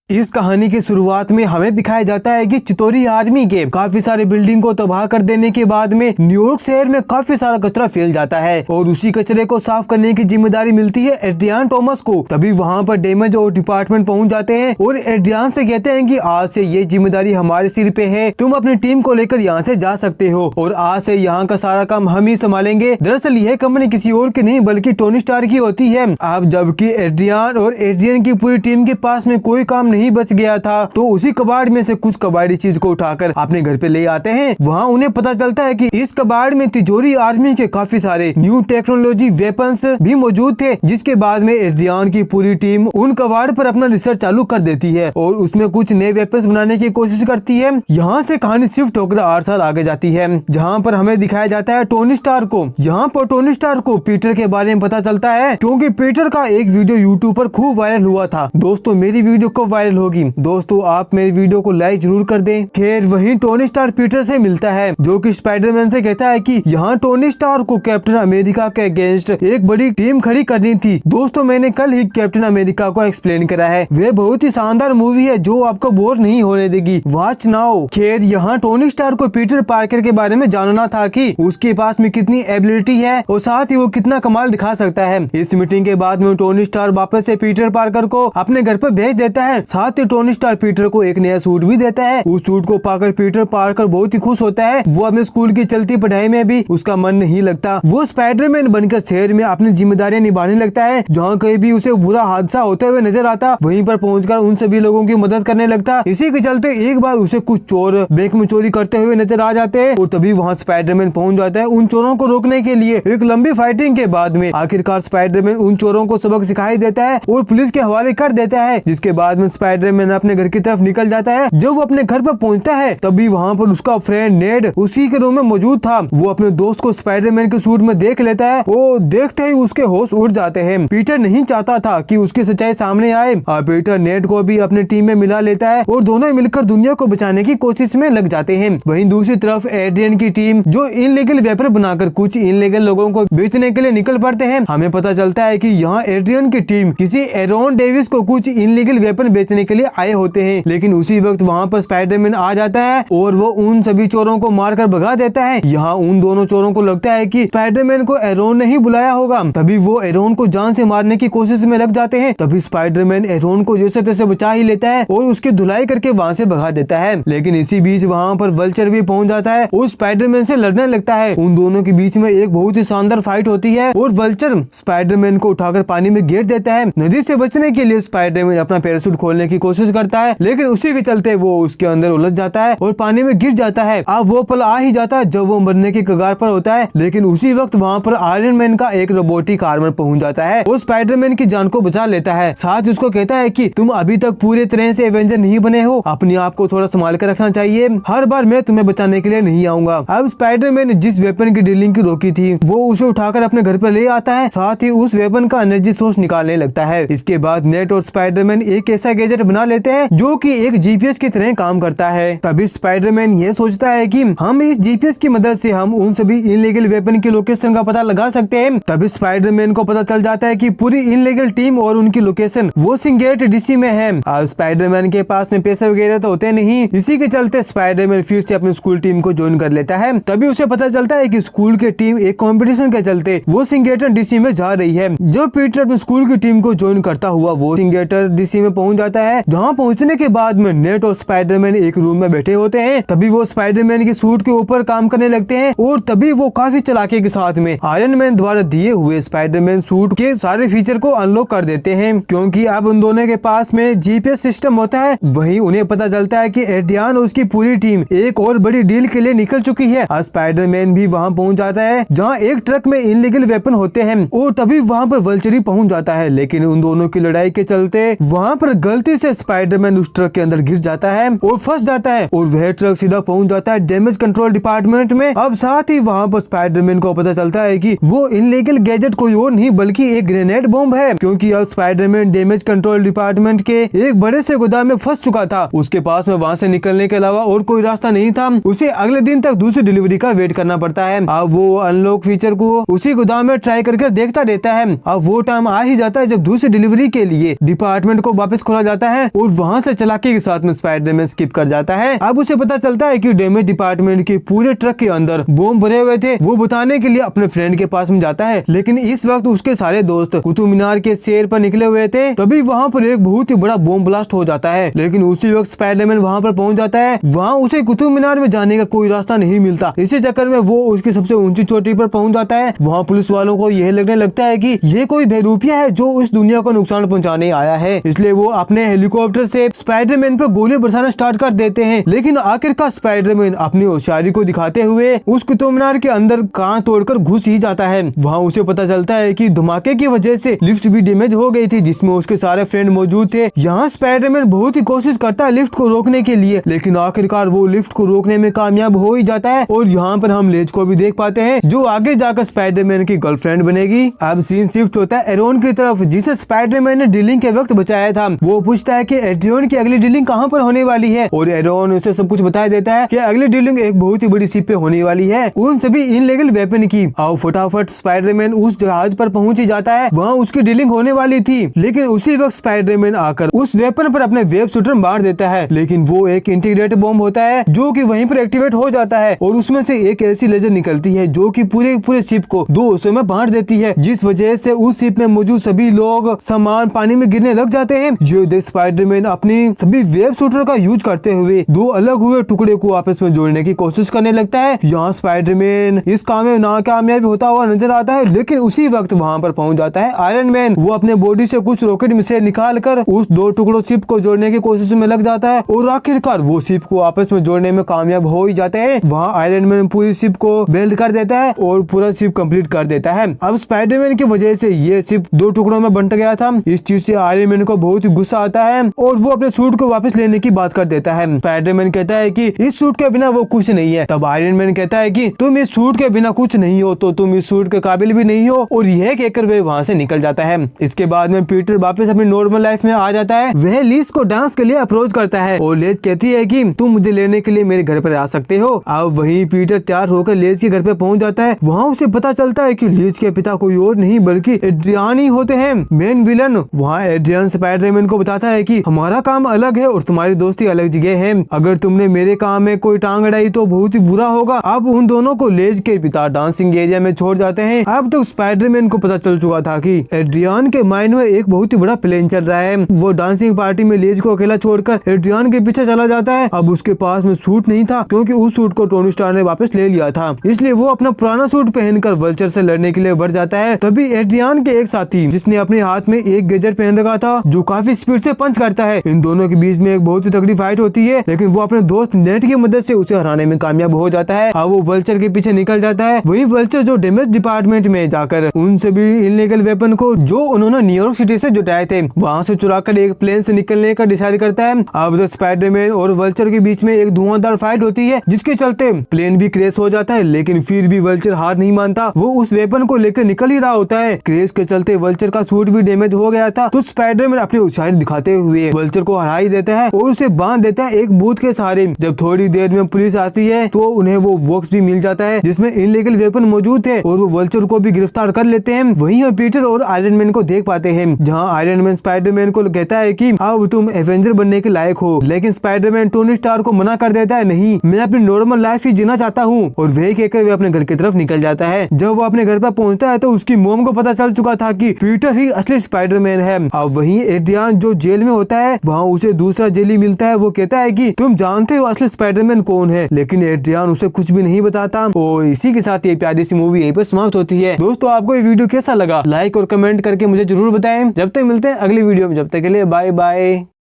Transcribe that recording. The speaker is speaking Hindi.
इस कहानी की शुरुआत में हमें दिखाया जाता है कि चितौरी आर्मी के काफी सारे बिल्डिंग को तबाह कर देने के बाद में न्यूयॉर्क शहर में काफी सारा कचरा फैल जाता है और उसी कचरे को साफ करने की जिम्मेदारी मिलती है एड्रियान टॉमस को। तभी वहाँ पर डैमेज और डिपार्टमेंट पहुँच जाते हैं और एड्रियान से कहते हैं कि आज से ये जिम्मेदारी हमारे सिर पे है, तुम अपनी टीम को लेकर यहाँ से जा सकते हो और आज से यहाँ का सारा काम हम ही संभालेंगे। दरअसल यह कंपनी किसी और की नहीं बल्कि टोनी स्टार्क की होती है। अब जबकि एड्रियान और एड्रियन की पूरी टीम के पास में कोई काम नहीं बच गया था तो उसी कबाड़ में से कुछ कबाड़ी चीज को उठाकर अपने घर पे ले आते हैं। वहाँ उन्हें पता चलता है कि इस कबाड़ में तिजोरी आर्मी के काफी सारे न्यू टेक्नोलॉजी वेपन्स भी मौजूद थे, जिसके बाद में एड्रियान की पूरी टीम उन कबाड़ पर अपना रिसर्च चालू कर देती है और उसमें कुछ नए वेपन्स बनाने की कोशिश करती है। यहाँ से कहानी शिफ्ट होकर 8 साल आगे जाती है, जहाँ पर हमें दिखाया जाता है टोनी स्टार्क को। यहाँ पर टोनी स्टार्क को पीटर के बारे में पता चलता है क्योंकि पीटर का एक वीडियो यूट्यूब पर खूब वायरल हुआ था। दोस्तों मेरी वीडियो कब वायरल होगी? दोस्तों आप मेरी वीडियो को लाइक जरूर कर दें। खैर वहीं टोनी स्टार्क पीटर से मिलता है जो कि स्पाइडरमैन से कहता है कि यहाँ टोनी स्टार्क को कैप्टन अमेरिका के अगेंस्ट एक बड़ी टीम खड़ी करनी थी। दोस्तों मैंने कल ही कैप्टन अमेरिका को एक्सप्लेन करा है, वह बहुत ही शानदार मूवी है जो आपको बोर नहीं होने देगी, वॉच नाउ। खैर यहाँ टोनी स्टार्क को पीटर पार्कर के बारे में जानना था कि उसके पास में कितनी एबिलिटी है और साथ ही वो कितना कमाल दिखा सकता है। इस मीटिंग के बाद में टोनी स्टार्क वापस से पीटर पार्कर को अपने घर पर भेज देता है। साथ ही टोनी स्टार्क पीटर को एक नया सूट भी देता है। उस सूट को पाकर पीटर पार्कर बहुत ही खुश होता है। वो अपने स्कूल की चलती पढ़ाई में भी उसका मन नहीं लगता। वो स्पाइडरमैन बनकर शहर में अपनी जिम्मेदारियां निभाने लगता है। जहाँ कहीं भी उसे बुरा हादसा होते हुए नजर आता वहीं पर पहुंचकर उन सभी लोगों की मदद करने लगता। इसी के चलते एक बार उसे कुछ चोर बैंक में चोरी करते हुए नजर आ जाते हैं और तभी वहाँ स्पाइडरमैन पहुंच जाता है उन चोरों को रोकने के लिए। एक लंबी फाइटिंग के बाद में आखिरकार स्पाइडरमैन उन चोरों को सबक सिखाई देता है और पुलिस के हवाले कर देता है, जिसके बाद में स्पाइडरमैन अपने घर की तरफ निकल जाता है। जब वो अपने घर पर पहुंचता है तभी वहाँ पर उसका फ्रेंड नेड उसी के रूम में मौजूद था। वो अपने दोस्त को स्पाइडरमैन के सूट में देख लेता है और देखते ही उसके होश उड़ जाते हैं। पीटर नहीं चाहता था कि उसकी सच्चाई सामने आए। पीटर नेड को भी अपनी टीम में मिला लेता है और दोनों मिलकर दुनिया को बचाने की कोशिश में लग जाते हैं। वहीं दूसरी तरफ एड्रियन की टीम जो इनलीगल वेपन बनाकर कुछ इनलीगल लोगों को बेचने के लिए निकल पड़ते हैं। हमें पता चलता है कि यहाँ एड्रियन की टीम किसी एरोन डेविस को कुछ इनलीगल वेपन बेचने के लिए आए होते हैं, लेकिन उसी वक्त वहाँ पर स्पाइडरमैन आ जाता है और वो उन सभी चोरों को मारकर भगा देता है। यहाँ उन दोनों चोरों को लगता है कि स्पाइडरमैन को एरोन ने ही बुलाया होगा, तभी वो एरोन को जान से मारने की कोशिश में लग जाते हैं। तभी स्पाइडरमैन एरोन को जैसे तैसे बचा ही लेता है और उसकी धुलाई करके वहाँ से भगा देता है। लेकिन इसी बीच वहाँ पर वल्चर भी पहुंच जाता है और स्पाइडरमैन से लड़ने लगता है। उन दोनों के बीच में एक बहुत ही शानदार फाइट होती है और वल्चर स्पाइडरमैन को उठाकर पानी में गिर देता है। नदी से बचने के लिए स्पाइडरमैन अपना पैराशूट खोलने की कोशिश करता है, लेकिन उसी के चलते वो उसके अंदर उलझ जाता है और पानी में गिर जाता है। अब वो पल आ ही जाता है जब वो मरने की कगार पर होता है, लेकिन उसी वक्त वहाँ पर आयरन मैन का एक रोबोटिक आर्मर पहुंच जाता है और स्पाइडरमैन की जान को बचा लेता है। साथ ही उसको कहता है कि तुम अभी तक पूरे तरह से एवेंजर नहीं बने हो, अपने आप को थोड़ा संभाल कर रखना चाहिए, हर बार मैं तुम्हें बचाने के लिए नहीं आऊंगा। अब स्पाइडरमैन ने जिस वेपन की डीलिंग की रोकी थी वो उसे उठाकर अपने घर पर ले आता है, साथ ही उस वेपन का एनर्जी सोर्स निकालने लगता है। इसके बाद नेट और स्पाइडरमैन एक ऐसा गैजेट बना लेते हैं जो कि एक जीपीएस की तरह काम करता है। तभी स्पाइडरमैन ये सोचता है कि हम इस जीपीएस की मदद से हम उन सभी इनलीगल वेपन की लोकेशन का पता लगा सकते हैं। तभी स्पाइडरमैन को पता चल जाता है कि पूरी इनलीगल टीम और उनकी लोकेशन वॉशिंगटन डीसी में है। अब स्पाइडरमैन के पास में पैसे वगैरह तो होते नहीं, इसी के चलते स्पाइडरमैन फिर से अपनी स्कूल टीम को ज्वाइन कर लेता है। तभी उसे पता चलता है कि स्कूल की टीम एक कंपटीशन के चलते वॉशिंगटन डीसी में जा रही है। जब पीटर अपनी स्कूल की टीम को ज्वाइन करता हुआ वॉशिंगटन डीसी में पहुंच जाता है, जहां पहुंचने के बाद में नेट और स्पाइडरमैन एक रूम में बैठे होते हैं। तभी वो स्पाइडरमैन की सूट के ऊपर काम करने लगते हैं और तभी वो काफी चालाकी के साथ में आयरन मैन द्वारा दिए हुए स्पाइडरमैन सूट के सारे फीचर को अनलॉक कर देते हैं, क्योंकि अब उन दोनों के पास में जीपीएस सिस्टम होता है। वहीं उन्हें पता चलता है कि एड्रियान और उसकी पूरी टीम एक और बड़ी डील के लिए निकल चुकी है। स्पाइडरमैन भी वहां पहुंच जाता है जहां एक ट्रक में इनलीगल वेपन होते हैं और तभी वहां पर वल्चरी पहुंच जाता है, लेकिन उन दोनों की लड़ाई के चलते वहां पर गलती से स्पाइडरमैन उस ट्रक के अंदर गिर जाता है और फंस जाता है और वह ट्रक सीधा पहुंच जाता है डैमेज कंट्रोल डिपार्टमेंट में। अब साथ ही वहां पर स्पाइडरमैन को पता चलता है कि वो इनलीगल गैजेट कोई और नहीं बल्कि एक ग्रेनेड बॉम्ब है, क्योंकि अब स्पाइडरमैन डैमेज कंट्रोल डिपार्टमेंट के एक बड़े से गोदाम में फंस चुका था। उसके पास में वहां से निकलने के अलावा और कोई रास्ता नहीं था। उसे अगले दिन तक दूसरी डिलीवरी का वेट करना पड़ता है। अब वो अनलॉक फीचर को उसी गोदाम में ट्राई करके देखता रहता है। अब वो टाइम आ ही जाता है जब दूसरी डिलीवरी के लिए डिपार्टमेंट को वापस खोला जाता जाता है और वहाँ से चालाकी के साथ में स्पाइडरमैन स्किप कर जाता है। अब उसे पता चलता है कि डैमेज डिपार्टमेंट के पूरे ट्रक के अंदर बॉम्ब भरे हुए थे। वो बताने के लिए अपने फ्रेंड के पास में जाता है, लेकिन इस वक्त उसके सारे दोस्त कुतुब मीनार के सैर पर निकले हुए थे। तभी वहाँ पर एक बहुत ही बड़ा बॉम्ब ब्लास्ट हो जाता है, लेकिन उसी वक्त स्पाइडरमैन वहाँ पर पहुँच जाता है। वहाँ उसे कुतुब मीनार में जाने का कोई रास्ता नहीं मिलता। इसी चक्कर में वो उसकी सबसे ऊंची चोटी पर पहुँच जाता है। वहाँ पुलिस वालों को यह लगने लगता है कि ये कोई बेरूपिया है जो इस दुनिया को नुकसान पहुँचाने आया है, इसलिए वो अपने हेलीकॉप्टर से स्पाइडरमैन पर गोली बरसाना स्टार्ट कर देते हैं। लेकिन आखिरकार स्पाइडरमैन अपनी होशियारी को दिखाते हुए उस कुतुब मीनार के अंदर कांच तोड़कर घुस ही जाता है। वहाँ उसे पता चलता है कि धमाके की वजह से लिफ्ट भी डैमेज हो गई थी, जिसमें उसके सारे फ्रेंड मौजूद थे। यहाँ स्पाइडरमैन बहुत ही कोशिश करता है लिफ्ट को रोकने के लिए, लेकिन आखिरकार वो लिफ्ट को रोकने में कामयाब हो ही जाता है। और यहाँ पर हम लेज को भी देख पाते हैं, जो आगे जाकर स्पाइडरमैन की गर्लफ्रेंड बनेगी। अब सीन शिफ्ट होता है एरोन की तरफ, जिसे स्पाइडरमैन ने डीलिंग के वक्त बचाया था। वो पूछता है कि एड्रियन की अगली डीलिंग कहाँ पर होने वाली है, और एरोन उसे सब कुछ बता देता है कि अगली डीलिंग एक बहुत ही बड़ी शिप पे होने वाली है, उन सभी इनलीगल वेपन की। आओ फटाफट स्पाइडरमैन उस जहाज पर पहुंच ही जाता है। वहाँ उसकी डीलिंग होने वाली थी, लेकिन उसी वक्त स्पाइडरमैन आकर उस वेपन पर अपने वेब शूटर मार देता है। लेकिन वो एक इंटीग्रेटेड बॉम्ब होता है जो कि वहीं पर एक्टिवेट हो जाता है, और उसमें से एक ऐसी लेजर निकलती है जो कि पूरे शिप को दो हिस्सों में बांट देती है, जिस वजह से उस शिप में मौजूद सभी लोग सामान पानी में गिरने लग जाते हैं। ये देख स्पाइडरमैन अपनी सभी वेब शूटर का यूज करते हुए दो अलग हुए टुकड़े को आपस में जोड़ने की कोशिश करने लगता है। यहाँ स्पाइडरमैन इस काम में नाकामयाब होता हुआ नजर आता है, लेकिन उसी वक्त वहाँ पर पहुंच जाता है आयरन मैन। वो अपने बॉडी से कुछ रॉकेट मिसाइल निकाल कर उस दो टुकड़ों शिप को जोड़ने की कोशिश में लग जाता है, और आखिरकार वो शिप को आपस में जोड़ने में कामयाब हो ही जाते हैं। वहाँ आयरन मैन पूरी शिप को बेल्ट कर देता है और पूरा शिप कंप्लीट कर देता है। अब स्पाइडरमैन की वजह से ये शिप दो टुकड़ों में बंट गया था। इस चीज से आयरन मैन को बहुत ही गुस्सा आता है और वो अपने सूट को वापस लेने की बात कर देता है। स्पाइडरमैन कहता है कि इस सूट के बिना वो कुछ नहीं है। तब आयरन मैन कहता है कि तुम इस सूट के बिना कुछ नहीं हो, तो तुम इस सूट के काबिल भी नहीं हो, और यह कहकर वे वहाँ से निकल जाता है। इसके बाद में पीटर वापस अपनी नॉर्मल लाइफ में आ जाता है। वह लीज को डांस के लिए अप्रोच करता है और लेज कहती है कि तुम मुझे लेने के लिए मेरे घर पर आ सकते हो। अब वहीं पीटर तैयार होकर लेज के घर पे पहुंच जाता है। वहाँ उसे पता चलता है कि लीज के पिता कोई और नहीं बल्कि एड्रियन ही होते हैं, मेन विलन। वहाँ एड्रियन स्पाइडरमैन को बताता है कि हमारा काम अलग है और तुम्हारी दोस्ती अलग जगह है। अगर तुमने मेरे काम में कोई टांग अड़ाई तो बहुत ही बुरा होगा। अब उन दोनों को लेज के पिता डांसिंग एरिया में छोड़ जाते हैं। अब तो स्पाइडरमैन को पता चल चुका था कि एड्रियन के माइंड में एक बहुत ही बड़ा प्लान चल रहा है। वो डांसिंग पार्टी में लेज को अकेला छोड़कर एड्रियन के पीछे चला जाता है। अब उसके पास में सूट नहीं था, क्योंकि उस सूट को टोनी स्टार ने वापस ले लिया था, इसलिए वो अपना पुराना सूट पहनकर वल्चर से लड़ने के लिए बढ़ जाता है। तभी एड्रियन के एक साथी, जिसने अपने हाथ में एक गैजेट पहन रखा था जो काफी स्पीड से पंच करता है, इन दोनों के बीच में एक बहुत ही तगड़ी फाइट होती है, लेकिन वो अपने दोस्त नेट की मदद से उसे हराने में कामयाब हो जाता है। अब वो वल्चर के पीछे निकल जाता है। वही वल्चर जो डैमेज डिपार्टमेंट में जाकर उन सभी इलीगल वेपन को जो उन्होंने न्यूयॉर्क सिटी से जुटाए थे वहाँ से चुराकर एक प्लेन से निकलने का डिसाइड करता है। अब तो स्पाइडरमैन और वल्चर के बीच में एक धुआंधार फाइट होती है, जिसके चलते प्लेन भी क्रैश हो जाता है, लेकिन फिर भी वल्चर हार नहीं मानता। वो उस वेपन को लेकर निकल ही रहा होता है। क्रैश के चलते वल्चर का सूट भी डैमेज हो गया था, तो स्पाइडरमैन अपनी होशियारी दिखाते हुए वल्चर को हरा ही देता है और उसे बांध देता है एक बूथ के सहारे। जब थोड़ी देर में पुलिस आती है तो उन्हें वो बॉक्स भी मिल जाता है जिसमें इनलीगल वेपन मौजूद थे, और वो वल्चर को भी गिरफ्तार कर लेते हैं। वहीं हम पीटर और आयरन मैन को देख पाते हैं, जहां आयरन मैन स्पाइडरमैन को कहता है कि अब तुम एवेंजर बनने के लायक हो, लेकिन स्पाइडरमैन टोनी स्टार को मना कर देता है, नहीं, मैं अपनी नॉर्मल लाइफ ही जीना चाहता हूँ। और वही कहकर वे अपने घर की तरफ निकल जाता है। जब वो अपने घर पर पहुंचता है तो उसकी मोम को पता चल चुका था कि पीटर ही असली स्पाइडरमैन है। अब वहीं एड्रियन जो जेल में होता है, वहाँ उसे दूसरा जेली मिलता है। वो कहता है कि तुम जानते हो असली स्पाइडरमैन कौन है, लेकिन एड्रियन उसे कुछ भी नहीं बताता। और इसी के साथ ये प्यारी सी मूवी यहीं पर समाप्त होती है। दोस्तों, आपको ये वीडियो कैसा लगा, लाइक और कमेंट करके मुझे जरूर बताएं। जब तक मिलते हैं अगली वीडियो में, जब तक के लिए बाय बाय।